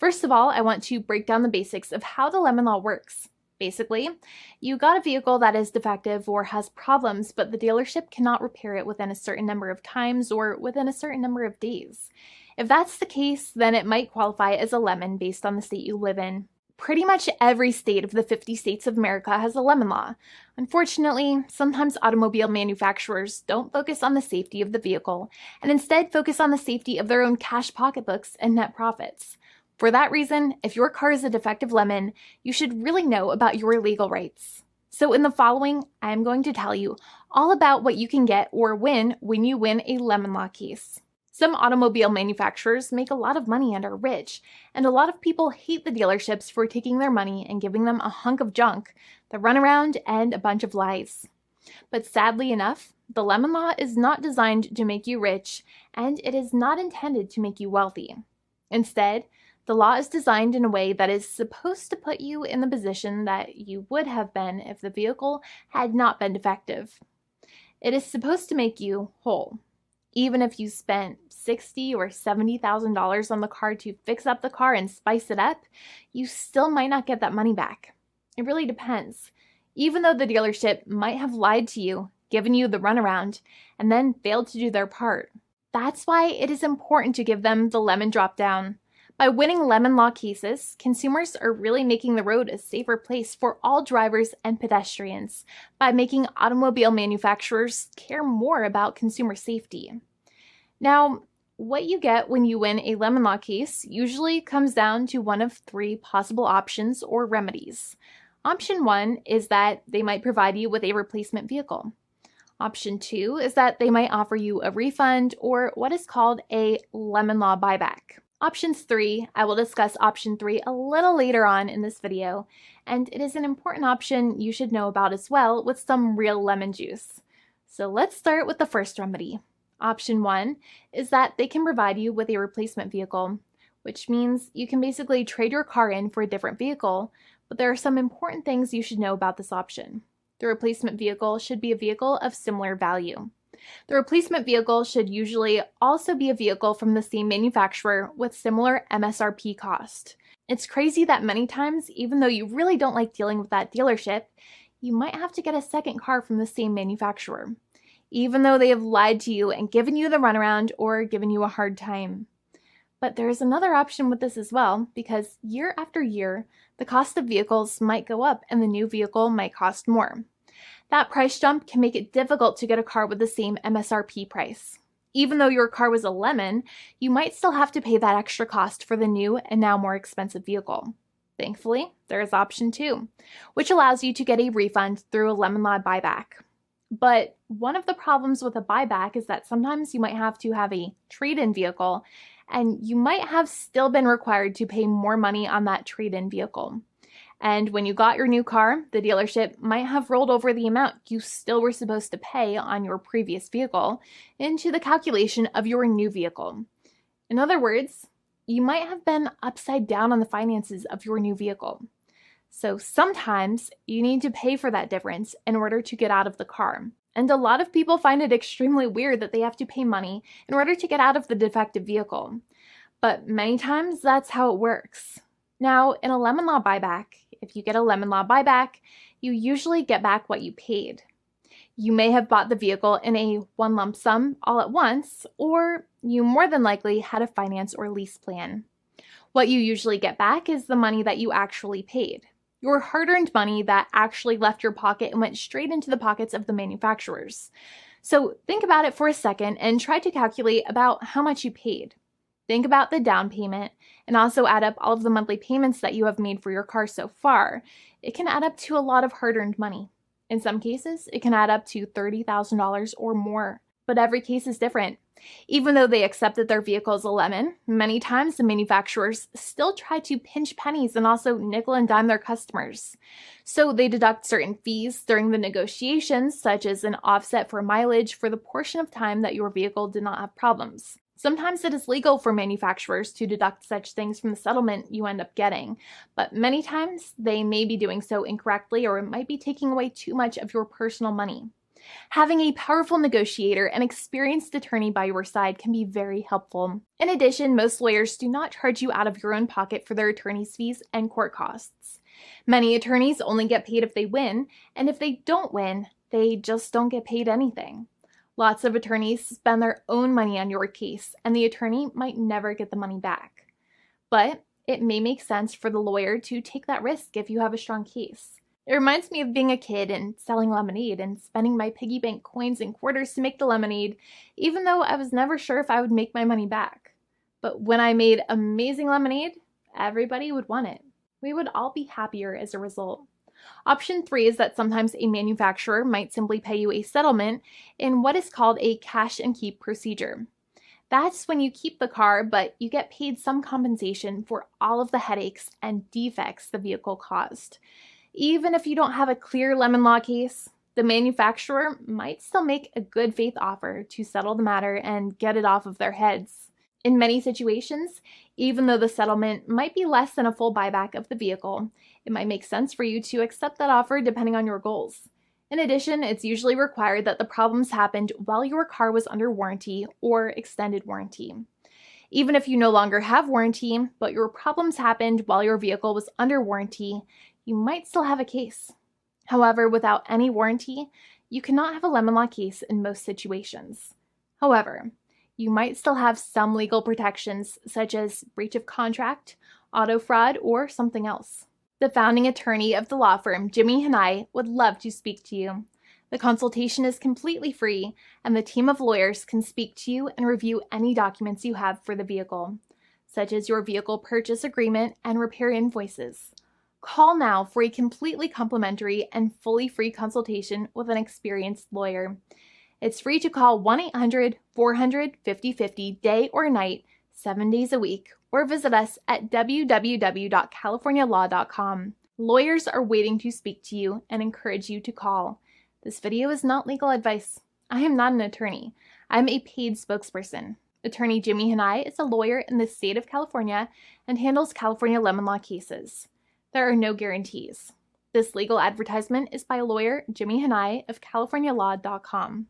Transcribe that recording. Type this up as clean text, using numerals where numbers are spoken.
First of all, I want to break down the basics of how the lemon law works. Basically, you got a vehicle that is defective or has problems, but the dealership cannot repair it within a certain number of times or within a certain number of days. If that's the case, then it might qualify as a lemon based on the state you live in. Pretty much every state of the 50 states of America has a lemon law. Unfortunately, sometimes automobile manufacturers don't focus on the safety of the vehicle and instead focus on the safety of their own cash pocketbooks and net profits. For that reason, if your car is a defective lemon, you should really know about your legal rights. So in the following, I am going to tell you all about what you can get or win when you win a lemon law case. Some automobile manufacturers make a lot of money and are rich, and a lot of people hate the dealerships for taking their money and giving them a hunk of junk, the runaround, and a bunch of lies. But sadly enough, the lemon law is not designed to make you rich, and it is not intended to make you wealthy. Instead, the law is designed in a way that is supposed to put you in the position that you would have been if the vehicle had not been defective. It is supposed to make you whole. Even if you spent $60,000 or $70,000 on the car to fix up the car and spice it up, you still might not get that money back. It really depends. Even though the dealership might have lied to you, given you the runaround, and then failed to do their part. That's why it is important to give them the lemon drop down. By winning lemon law cases, consumers are really making the road a safer place for all drivers and pedestrians by making automobile manufacturers care more about consumer safety. Now, what you get when you win a lemon law case usually comes down to one of three possible options or remedies. Option 1 is that they might provide you with a replacement vehicle. Option 2 is that they might offer you a refund or what is called a lemon law buyback. Options 3, I will discuss option 3 a little later on in this video, and it is an important option you should know about as well with some real lemon juice. So let's start with the first remedy. Option 1 is that they can provide you with a replacement vehicle, which means you can basically trade your car in for a different vehicle, but there are some important things you should know about this option. The replacement vehicle should be a vehicle of similar value. The replacement vehicle should usually also be a vehicle from the same manufacturer with similar MSRP cost. It's crazy that many times, even though you really don't like dealing with that dealership, you might have to get a second car from the same manufacturer, even though they have lied to you and given you the runaround or given you a hard time. But there is another option with this as well, because year after year, the cost of vehicles might go up and the new vehicle might cost more. That price jump can make it difficult to get a car with the same MSRP price. Even though your car was a lemon, you might still have to pay that extra cost for the new and now more expensive vehicle. Thankfully, there is option 2, which allows you to get a refund through a lemon law buyback. But one of the problems with a buyback is that sometimes you might have to have a trade-in vehicle, and you might have still been required to pay more money on that trade-in vehicle. And when you got your new car, the dealership might have rolled over the amount you still were supposed to pay on your previous vehicle into the calculation of your new vehicle. In other words, you might have been upside down on the finances of your new vehicle. So sometimes you need to pay for that difference in order to get out of the car. And a lot of people find it extremely weird that they have to pay money in order to get out of the defective vehicle. But many times that's how it works. Now, in a lemon law buyback, if you get a lemon law buyback, you usually get back what you paid. You may have bought the vehicle in a one lump sum all at once, or you more than likely had a finance or lease plan. What you usually get back is the money that you actually paid. Your hard-earned money that actually left your pocket and went straight into the pockets of the manufacturers. So think about it for a second and try to calculate about how much you paid. Think about the down payment and also add up all of the monthly payments that you have made for your car so far. It can add up to a lot of hard-earned money. In some cases, it can add up to $30,000 or more, but every case is different. Even though they accepted their vehicle as a lemon, many times the manufacturers still try to pinch pennies and also nickel and dime their customers. So they deduct certain fees during the negotiations, such as an offset for mileage for the portion of time that your vehicle did not have problems. Sometimes it is legal for manufacturers to deduct such things from the settlement you end up getting, but many times they may be doing so incorrectly or it might be taking away too much of your personal money. Having a powerful negotiator and experienced attorney by your side can be very helpful. In addition, most lawyers do not charge you out of your own pocket for their attorney's fees and court costs. Many attorneys only get paid if they win, and if they don't win, they just don't get paid anything. Lots of attorneys spend their own money on your case, and the attorney might never get the money back. But it may make sense for the lawyer to take that risk if you have a strong case. It reminds me of being a kid and selling lemonade and spending my piggy bank coins and quarters to make the lemonade, even though I was never sure if I would make my money back. But when I made amazing lemonade, everybody would want it. We would all be happier as a result. Option 3 is that sometimes a manufacturer might simply pay you a settlement in what is called a cash and keep procedure. That's when you keep the car, but you get paid some compensation for all of the headaches and defects the vehicle caused. Even if you don't have a clear lemon law case, the manufacturer might still make a good faith offer to settle the matter and get it off of their heads. In many situations, even though the settlement might be less than a full buyback of the vehicle, it might make sense for you to accept that offer depending on your goals. In addition, it's usually required that the problems happened while your car was under warranty or extended warranty. Even if you no longer have warranty, but your problems happened while your vehicle was under warranty, you might still have a case. However, without any warranty, you cannot have a lemon law case in most situations. However, you might still have some legal protections such as breach of contract, auto fraud, or something else. The founding attorney of the law firm, Jimmy Hanai, would love to speak to you. The consultation is completely free, and the team of lawyers can speak to you and review any documents you have for the vehicle, such as your vehicle purchase agreement and repair invoices. Call now for a completely complimentary and fully free consultation with an experienced lawyer. It's free to call 1-800-400-5050 day or night, 7 days a week, or visit us at www.californialaw.com. Lawyers are waiting to speak to you and encourage you to call. This video is not legal advice. I am not an attorney. I'm a paid spokesperson. Attorney Jimmy Hanai is a lawyer in the state of California and handles California lemon law cases. There are no guarantees. This legal advertisement is by lawyer Jimmy Hanai of CaliforniaLaw.com.